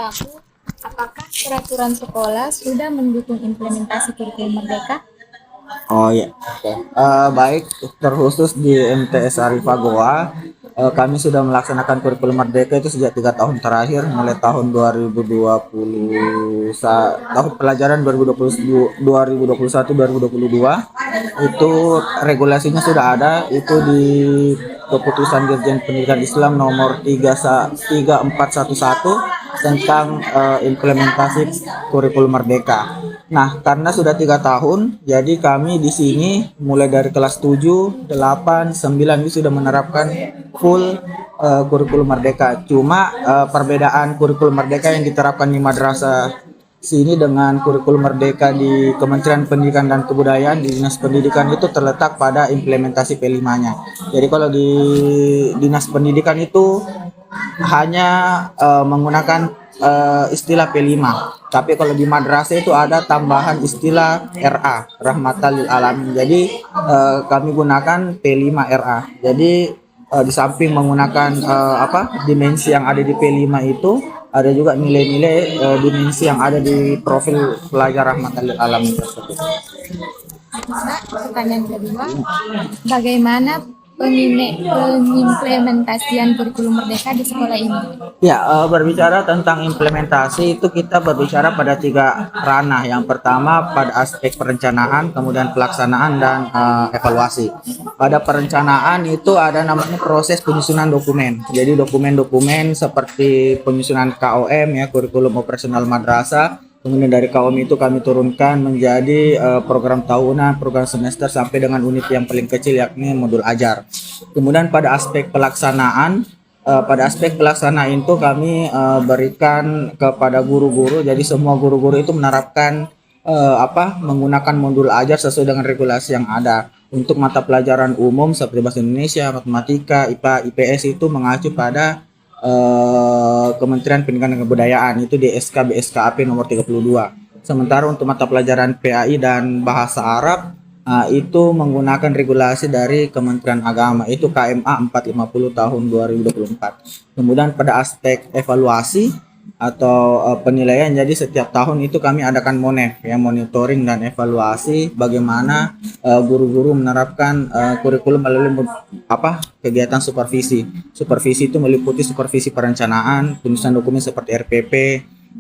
tahu apakah peraturan sekolah sudah mendukung implementasi kurikulum Merdeka? Oh ya, oke. Baik, terkhusus di MTS Arifah Goa, kami sudah melaksanakan kurikulum Merdeka itu sejak 3 tahun terakhir, mulai tahun 2020, tahun pelajaran 2021 2022 itu regulasinya sudah ada, itu di keputusan Dirjen Pendidikan Islam nomor 3411 tentang implementasi kurikulum Merdeka. Nah, karena sudah 3 tahun, jadi kami di sini mulai dari kelas 7, 8, 9 ini sudah menerapkan full kurikulum Merdeka. Cuma perbedaan kurikulum Merdeka yang diterapkan di madrasah sini dengan kurikulum Merdeka di Kementerian Pendidikan dan Kebudayaan di Dinas Pendidikan itu terletak pada implementasi P5-nya. Jadi kalau di Dinas Pendidikan itu hanya menggunakan istilah P5. Tapi kalau di madrasah itu ada tambahan istilah RA, Rahmatan lil Alamin. Jadi kami gunakan P5 RA. Jadi di samping menggunakan dimensi yang ada di P5 itu, ada juga nilai-nilai dimensi yang ada di profil pelajar Rahmatan lil Alamin tersebut. Nah, pertanyaan kedua, bagaimana pengimplementasian kurikulum Merdeka di sekolah ini? Ya, berbicara tentang implementasi itu kita berbicara pada 3 ranah. Yang pertama pada aspek perencanaan, kemudian pelaksanaan dan evaluasi. Pada perencanaan itu ada namanya proses penyusunan dokumen. Jadi dokumen-dokumen seperti penyusunan KOM ya, kurikulum operasional madrasah. Kemudian dari KOM itu kami turunkan menjadi program tahunan, program semester sampai dengan unit yang paling kecil yakni modul ajar. Kemudian pada aspek pelaksanaan itu kami berikan kepada guru-guru. Jadi semua guru-guru itu menerapkan menggunakan modul ajar sesuai dengan regulasi yang ada. Untuk mata pelajaran umum seperti bahasa Indonesia, matematika, IPA, IPS itu mengacu pada Kementerian Pendidikan dan Kebudayaan itu di SK BSKAP nomor 32. Sementara untuk mata pelajaran PAI dan bahasa Arab itu menggunakan regulasi dari Kementerian Agama itu KMA 450 tahun 2024. Kemudian pada aspek evaluasi atau penilaian, jadi setiap tahun itu kami adakan MONEF ya, monitoring dan evaluasi bagaimana guru-guru menerapkan kurikulum melalui kegiatan supervisi. Supervisi itu meliputi supervisi perencanaan, penyusunan dokumen seperti RPP,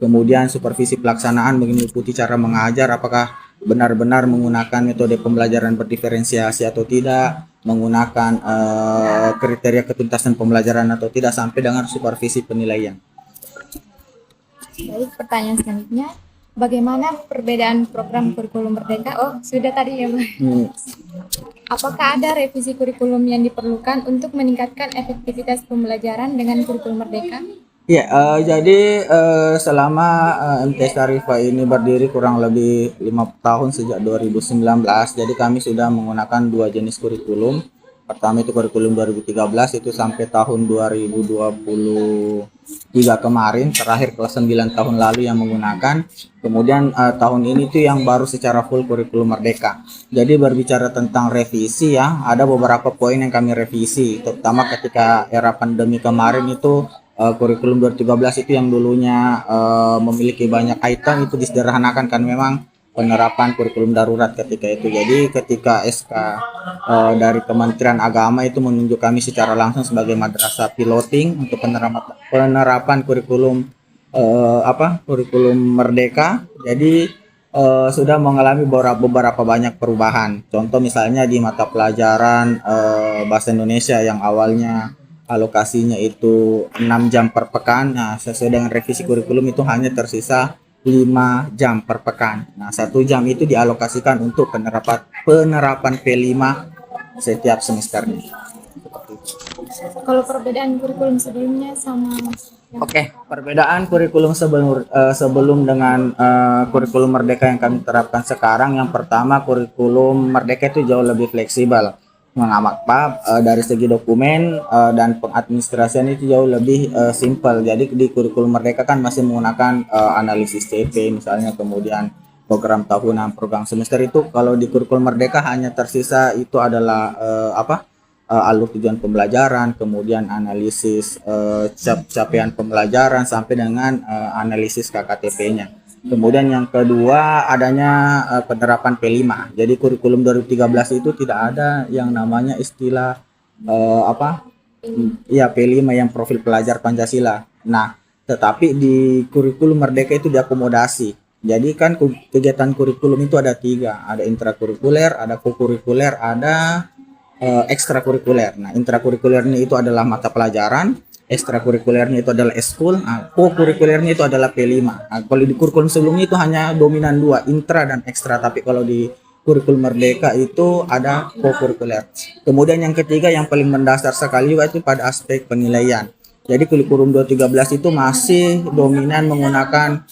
kemudian supervisi pelaksanaan meliputi cara mengajar, apakah benar-benar menggunakan metode pembelajaran berdiferensiasi atau tidak, menggunakan kriteria ketuntasan pembelajaran atau tidak, sampai dengan supervisi penilaian. Baik, pertanyaan selanjutnya, bagaimana perbedaan program kurikulum Merdeka? Oh, sudah tadi ya, Pak. Apakah ada revisi kurikulum yang diperlukan untuk meningkatkan efektivitas pembelajaran dengan kurikulum Merdeka? Ya, jadi selama MTS Arifah ini berdiri kurang lebih 5 tahun sejak 2019, jadi kami sudah menggunakan 2 jenis kurikulum. Pertama itu kurikulum 2013 itu sampai tahun 2023 kemarin, terakhir kelas 9 tahun lalu yang menggunakan. Kemudian tahun ini tuh yang baru secara full kurikulum Merdeka. Jadi berbicara tentang revisi ya, ada beberapa poin yang kami revisi, terutama ketika era pandemi kemarin itu kurikulum 2013 itu yang dulunya memiliki banyak item itu disederhanakan kan, memang penerapan kurikulum darurat ketika itu. Jadi ketika SK dari Kementerian Agama itu menunjuk kami secara langsung sebagai madrasah piloting untuk penerapan kurikulum kurikulum Merdeka. Jadi sudah mengalami beberapa banyak perubahan. Contoh misalnya di mata pelajaran bahasa Indonesia yang awalnya alokasinya itu 6 jam per pekan. Nah, sesuai dengan revisi kurikulum itu hanya tersisa 5 jam per pekan. Nah, 1 jam itu dialokasikan untuk penerapan P5 setiap semesternya. Kalau perbedaan kurikulum sebelumnya sama Oke, perbedaan kurikulum sebelum dengan kurikulum Merdeka yang kami terapkan sekarang, yang pertama kurikulum Merdeka itu jauh lebih fleksibel. Dari segi dokumen dan pengadministrasian itu jauh lebih simpel. Jadi di kurikulum Merdeka kan masih menggunakan analisis CP misalnya, kemudian program tahunan, program semester. Itu kalau di kurikulum Merdeka hanya tersisa itu adalah alur tujuan pembelajaran, kemudian analisis capaian pembelajaran sampai dengan analisis KKTP-nya. Kemudian yang kedua adanya penerapan P5. Jadi kurikulum 2013 itu tidak ada yang namanya istilah ya P5 yang profil pelajar Pancasila. Nah, tetapi di kurikulum Merdeka itu diakomodasi. Jadi kan kegiatan kurikulum itu ada 3, ada intrakurikuler, ada kokurikuler, ada ekstrakurikuler. Nah, intrakurikulernya itu adalah mata pelajaran, ekstrakurikulernya itu adalah eskul, kokurikulernya itu adalah P5. Nah, kalau di kurikulum sebelumnya itu hanya dominan 2, intra dan ekstra, tapi kalau di kurikulum Merdeka itu ada kokurikuler. Kemudian yang ketiga yang paling mendasar sekali juga itu pada aspek penilaian. Jadi kurikulum 2013 itu masih dominan menggunakan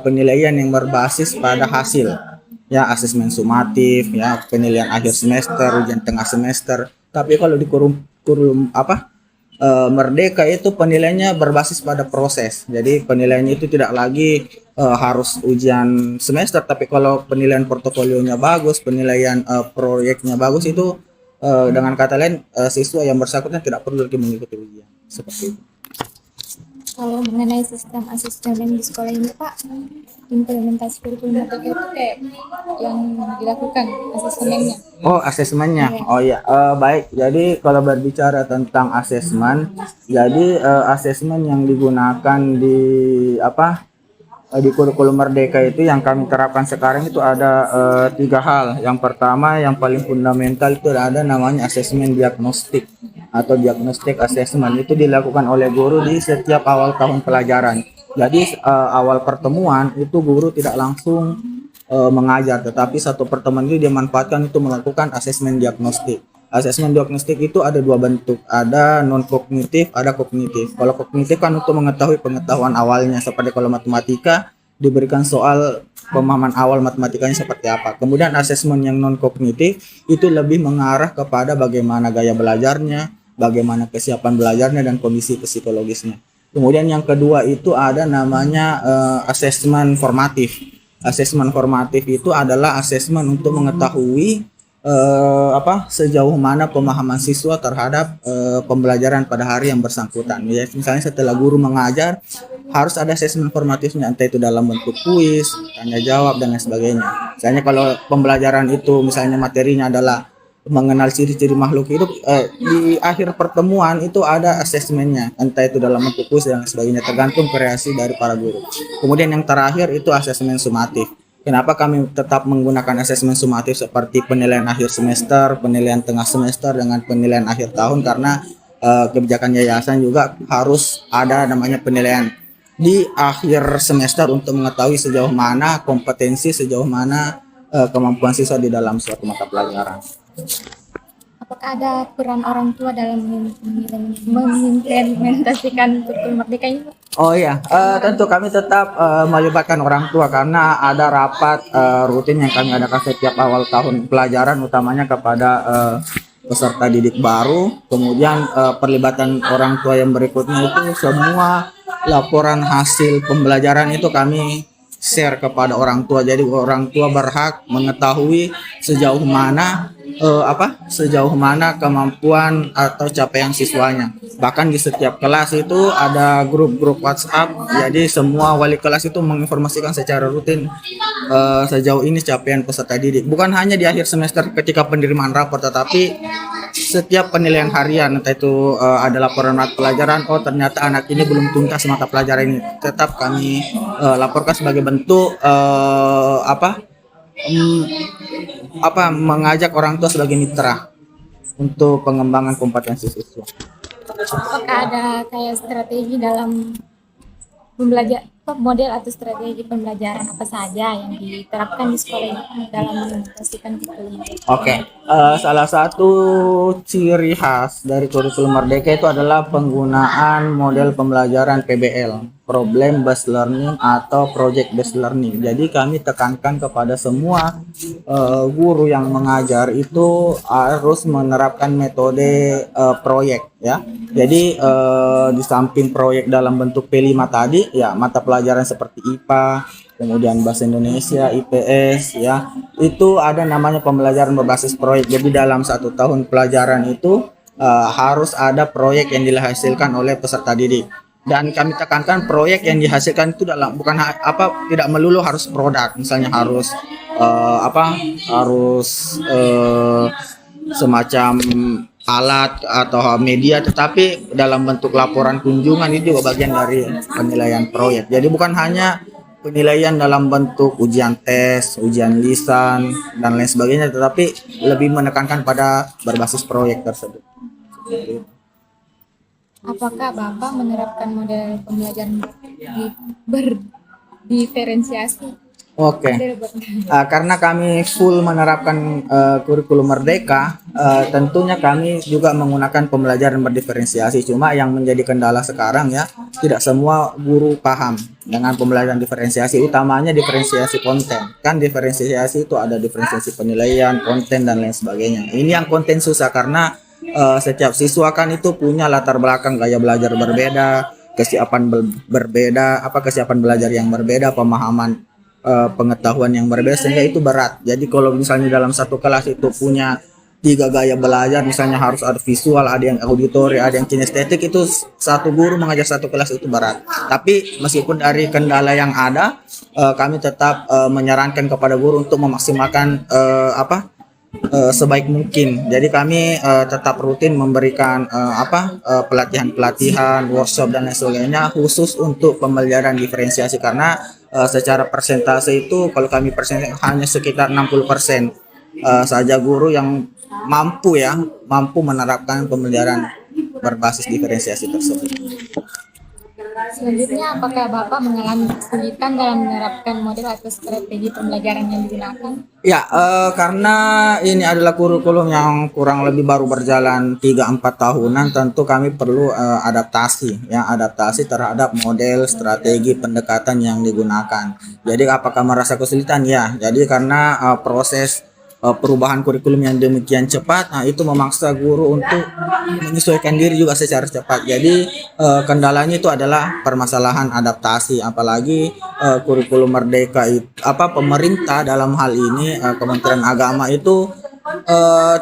penilaian yang berbasis pada hasil. Ya, asesmen sumatif, ya, penilaian akhir semester, ujian tengah semester. Tapi kalau di kurikulum Merdeka itu penilaiannya berbasis pada proses. Jadi penilaiannya itu tidak lagi harus ujian semester, tapi kalau penilaian portofolionya bagus, penilaian proyeknya bagus itu dengan kata lain siswa yang bersangkutan tidak perlu lagi mengikuti ujian. Seperti itu. Kalau mengenai sistem asesmen di sekolah ini Pak, implementasi kurikulum Merdeka itu kayak yang dilakukan asesmennya. Oh, asesmennya. Oh ya, baik. Jadi kalau berbicara tentang asesmen, jadi asesmen yang digunakan di kurikulum Merdeka itu yang kami terapkan sekarang itu ada 3 hal. Yang pertama, yang paling fundamental itu ada namanya asesmen diagnostik atau diagnostik asesmen. Itu dilakukan oleh guru di setiap awal tahun pelajaran. Jadi awal pertemuan itu guru tidak langsung mengajar, tetapi satu pertemuan itu dimanfaatkan untuk melakukan asesmen diagnostik. Asesmen diagnostik itu ada 2 bentuk, ada non kognitif, ada kognitif. Kalau kognitif kan untuk mengetahui pengetahuan awalnya, seperti kalau matematika diberikan soal pemahaman awal matematikanya seperti apa. Kemudian asesmen yang non kognitif itu lebih mengarah kepada bagaimana gaya belajarnya, bagaimana kesiapan belajarnya dan kondisi psikologisnya. Kemudian yang kedua itu ada namanya asesmen formatif. Asesmen formatif itu adalah asesmen untuk mengetahui sejauh mana pemahaman siswa terhadap pembelajaran pada hari yang bersangkutan. Ya, misalnya setelah guru mengajar harus ada asesmen formatifnya, entah itu dalam bentuk kuis, tanya jawab dan lain sebagainya. Misalnya kalau pembelajaran itu misalnya materinya adalah mengenal ciri-ciri makhluk hidup, di akhir pertemuan itu ada asesmennya, entah itu dalam bentuk kuis dan lain sebagainya, tergantung kreasi dari para guru. Kemudian yang terakhir itu asesmen sumatif. Kenapa kami tetap menggunakan asesmen sumatif seperti penilaian akhir semester, penilaian tengah semester dengan penilaian akhir tahun, karena kebijakan yayasan juga harus ada namanya penilaian di akhir semester untuk mengetahui sejauh mana kompetensi, sejauh mana kemampuan siswa di dalam suatu mata pelajaran. Apakah ada peran orang tua dalam mengimplementasikan kurikulum Merdeka ini? Oh iya, tentu kami tetap melibatkan orang tua karena ada rapat rutin yang kami adakan setiap awal tahun pelajaran, utamanya kepada peserta didik baru. Kemudian perlibatan orang tua yang berikutnya itu semua laporan hasil pembelajaran itu kami share kepada orang tua. Jadi orang tua berhak mengetahui sejauh mana kemampuan atau capaian siswanya. Bahkan di setiap kelas itu ada grup-grup WhatsApp. Jadi semua wali kelas itu menginformasikan secara rutin sejauh ini capaian peserta didik. Bukan hanya di akhir semester ketika penerimaan rapor, tetapi setiap penilaian harian, entah itu ada laporan mata pelajaran, oh ternyata anak ini belum tuntas mata pelajaran ini, tetap kami laporkan sebagai bentuk mengajak orang tua sebagai mitra untuk pengembangan kompetensi siswa. Apakah ada kayak strategi dalam model atau strategi pembelajaran apa saja yang diterapkan di sekolah ini dalam mengimplementasikan kurikulum Merdeka? Oke, salah satu ciri khas dari kurikulum Merdeka itu adalah penggunaan model pembelajaran PBL, Problem Based Learning atau Project Based Learning. Jadi kami tekankan kepada semua guru yang mengajar itu harus menerapkan metode proyek, ya. Jadi di samping proyek dalam bentuk P5 tadi, ya, mata pelajaran seperti IPA, kemudian bahasa Indonesia, IPS, ya, itu ada namanya pembelajaran berbasis proyek. Jadi dalam 1 tahun pelajaran itu harus ada proyek yang dihasilkan oleh peserta didik. Dan kami tekankan proyek yang dihasilkan itu tidak melulu harus produk, misalnya harus semacam alat atau media, tetapi dalam bentuk laporan kunjungan itu juga bagian dari penilaian proyek. Jadi bukan hanya penilaian dalam bentuk ujian tes, ujian lisan dan lain sebagainya, tetapi lebih menekankan pada berbasis proyek tersebut. Apakah Bapak menerapkan model pembelajaran berdiferensiasi? Oke. Karena kami full menerapkan kurikulum Merdeka, tentunya kami juga menggunakan pembelajaran berdiferensiasi. Cuma yang menjadi kendala sekarang ya, tidak semua guru paham dengan pembelajaran diferensiasi, utamanya diferensiasi konten. Kan diferensiasi itu ada diferensiasi penilaian, konten dan lain sebagainya. Ini yang konten susah karena setiap siswa kan itu punya latar belakang gaya belajar berbeda, kesiapan berbeda, kesiapan belajar yang berbeda, pemahaman pengetahuan yang berbeda, sehingga itu berat. Jadi kalau misalnya dalam satu kelas itu punya 3 gaya belajar, misalnya harus ada visual, ada yang auditori, ada yang kinestetik, itu satu guru mengajar satu kelas itu berat. Tapi meskipun dari kendala yang ada, kami tetap menyarankan kepada guru untuk memaksimalkan sebaik mungkin. Jadi kami tetap rutin memberikan pelatihan-pelatihan, workshop dan lain sebagainya khusus untuk pembelajaran diferensiasi, karena secara persentase itu kalau kami persentase hanya sekitar 60% saja guru yang mampu menerapkan pembelajaran berbasis diferensiasi tersebut. Selanjutnya, apakah Bapak mengalami kesulitan dalam menerapkan model atau strategi pembelajaran yang digunakan? Ya, karena ini adalah kurikulum yang kurang lebih baru berjalan 3-4 tahunan, tentu kami perlu adaptasi terhadap model strategi pendekatan yang digunakan. Jadi apakah merasa kesulitan? Ya, jadi karena proses perubahan kurikulum yang demikian cepat, itu memaksa guru untuk menyesuaikan diri juga secara cepat. Jadi kendalanya itu adalah permasalahan adaptasi, apalagi kurikulum Merdeka itu pemerintah dalam hal ini Kementerian Agama itu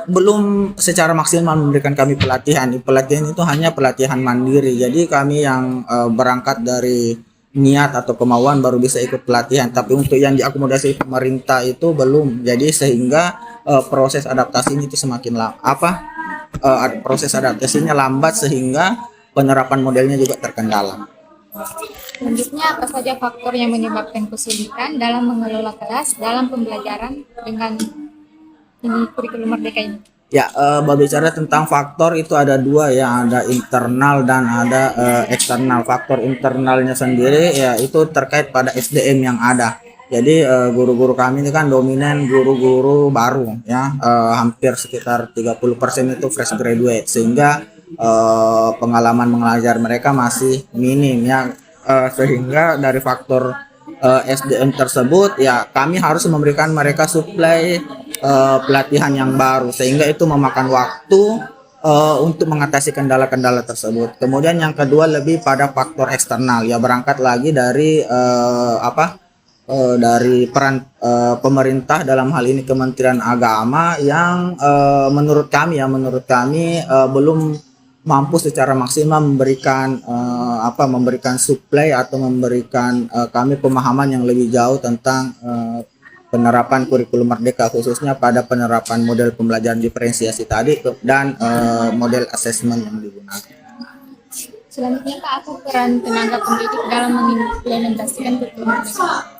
belum secara maksimal memberikan kami pelatihan. Pelatihan itu hanya pelatihan mandiri. Jadi kami yang berangkat dari niat atau kemauan baru bisa ikut pelatihan, tapi untuk yang diakomodasi pemerintah itu belum. Jadi sehingga proses adaptasinya itu semakin proses adaptasinya lambat, sehingga penerapan modelnya juga terkendala. Selanjutnya, apa saja faktor yang menyebabkan kesulitan dalam mengelola kelas dalam pembelajaran dengan kurikulum Merdeka ini? Ya, berbicara tentang faktor itu ada 2 ya, ada internal dan ada eksternal. Faktor internalnya sendiri ya itu terkait pada SDM yang ada. Jadi guru-guru kami ini kan dominan guru-guru baru ya, hampir sekitar 30% itu fresh graduate, sehingga pengalaman mengajar mereka masih minim ya, sehingga dari faktor SDM tersebut ya kami harus memberikan mereka suplai pelatihan yang baru, sehingga itu memakan waktu untuk mengatasi kendala-kendala tersebut. Kemudian yang kedua lebih pada faktor eksternal ya, berangkat lagi dari dari peran pemerintah dalam hal ini Kementerian Agama yang menurut kami belum mampu secara maksimal memberikan suplai atau memberikan kami pemahaman yang lebih jauh tentang penerapan kurikulum Merdeka, khususnya pada penerapan model pembelajaran diferensiasi tadi dan model asesmen yang digunakan. Selanjutnya, Pak, apa peran tenaga pendidik dalam mengimplementasikan kurikulum Merdeka?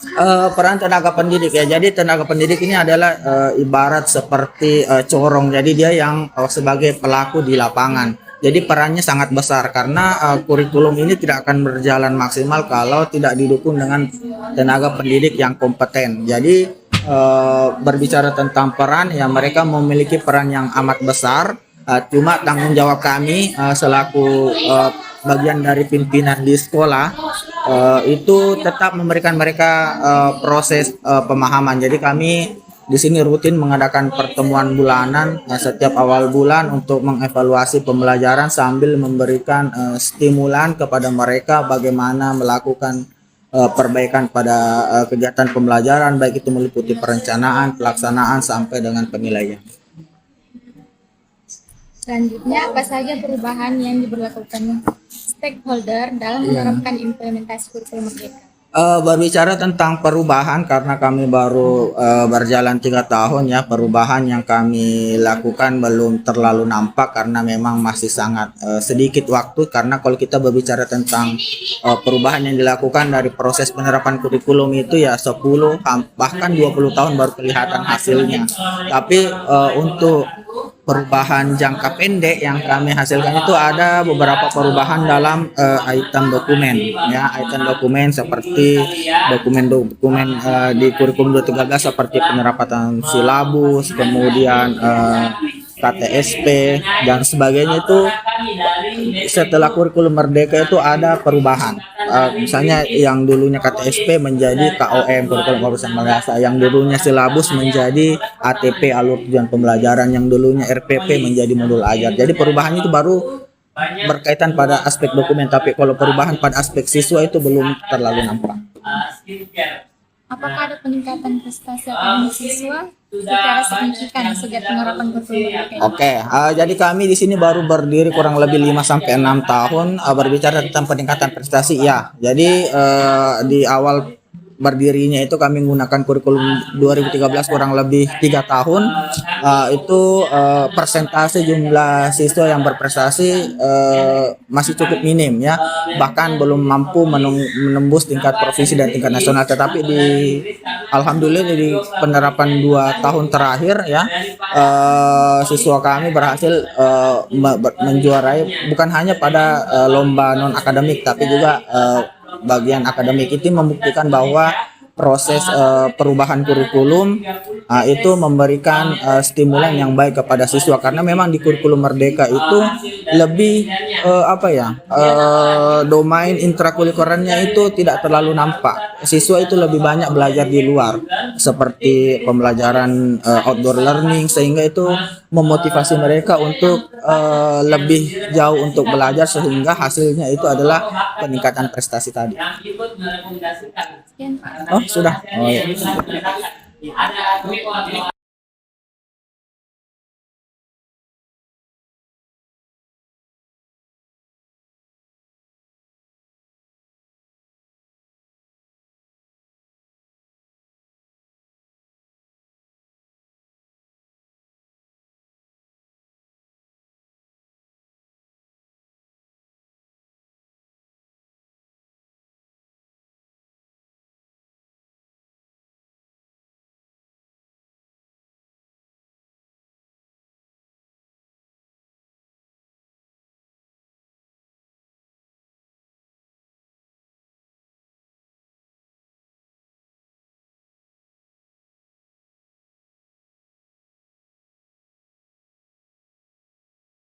Peran tenaga pendidik ya, jadi tenaga pendidik ini adalah ibarat seperti corong, jadi dia yang sebagai pelaku di lapangan. Jadi perannya sangat besar, karena kurikulum ini tidak akan berjalan maksimal kalau tidak didukung dengan tenaga pendidik yang kompeten. Jadi berbicara tentang peran ya, mereka memiliki peran yang amat besar. Cuma tanggung jawab kami selaku bagian dari pimpinan di sekolah itu tetap memberikan mereka proses pemahaman. Jadi kami di sini rutin mengadakan pertemuan bulanan setiap awal bulan untuk mengevaluasi pembelajaran sambil memberikan stimulan kepada mereka bagaimana melakukan perbaikan pada kegiatan pembelajaran, baik itu meliputi perencanaan, pelaksanaan sampai dengan penilaian. Selanjutnya, apa saja perubahan yang diberlakukan stakeholder dalam menerapkan implementasi kurikulum merdeka? Berbicara tentang perubahan, karena kami baru berjalan 3 tahun ya, perubahan yang kami lakukan belum terlalu nampak karena memang masih sangat sedikit waktu. Karena kalau kita berbicara tentang perubahan yang dilakukan dari proses penerapan kurikulum itu ya 10 bahkan 20 tahun baru kelihatan hasilnya. Tapi untuk perubahan jangka pendek yang kami hasilkan itu ada beberapa perubahan dalam item dokumen ya, item dokumen seperti dokumen-dokumen di kurikulum 213 seperti penerapan silabus, kemudian KTSP dan sebagainya. Itu setelah kurikulum merdeka itu ada perubahan. Misalnya yang dulunya KTSP menjadi KOM, kurikulum urusan bahasa, yang dulunya silabus menjadi ATP, alur tujuan pembelajaran, yang dulunya RPP menjadi modul ajar. Jadi perubahan itu baru berkaitan pada aspek dokumen, tapi kalau perubahan pada aspek siswa itu belum terlalu nampak. Apakah ada peningkatan prestasi akademik siswa secara signifikan sejak penerapan kurikulum merdeka? Oke, jadi kami di sini baru berdiri kurang lebih 5 sampai 6 tahun. Berbicara tentang peningkatan prestasi ya. Jadi di awal berdirinya itu kami menggunakan kurikulum 2013 kurang lebih 3 tahun. Itu persentase jumlah siswa yang berprestasi masih cukup minim ya, bahkan belum mampu menembus tingkat provinsi dan tingkat nasional. Tetapi alhamdulillah di penerapan 2 tahun terakhir ya, siswa kami berhasil menjuarai bukan hanya pada lomba non akademik, tapi juga bagian akademik. Itu membuktikan bahwa proses perubahan kurikulum itu memberikan stimulan yang baik kepada siswa, karena memang di kurikulum merdeka itu lebih domain intrakurikulernya itu tidak terlalu nampak. Siswa itu lebih banyak belajar di luar seperti pembelajaran outdoor learning, sehingga itu memotivasi mereka untuk lebih jauh untuk belajar, sehingga hasilnya itu adalah peningkatan prestasi tadi. Sekian, Pak. Oh, sudah. Oh, ya.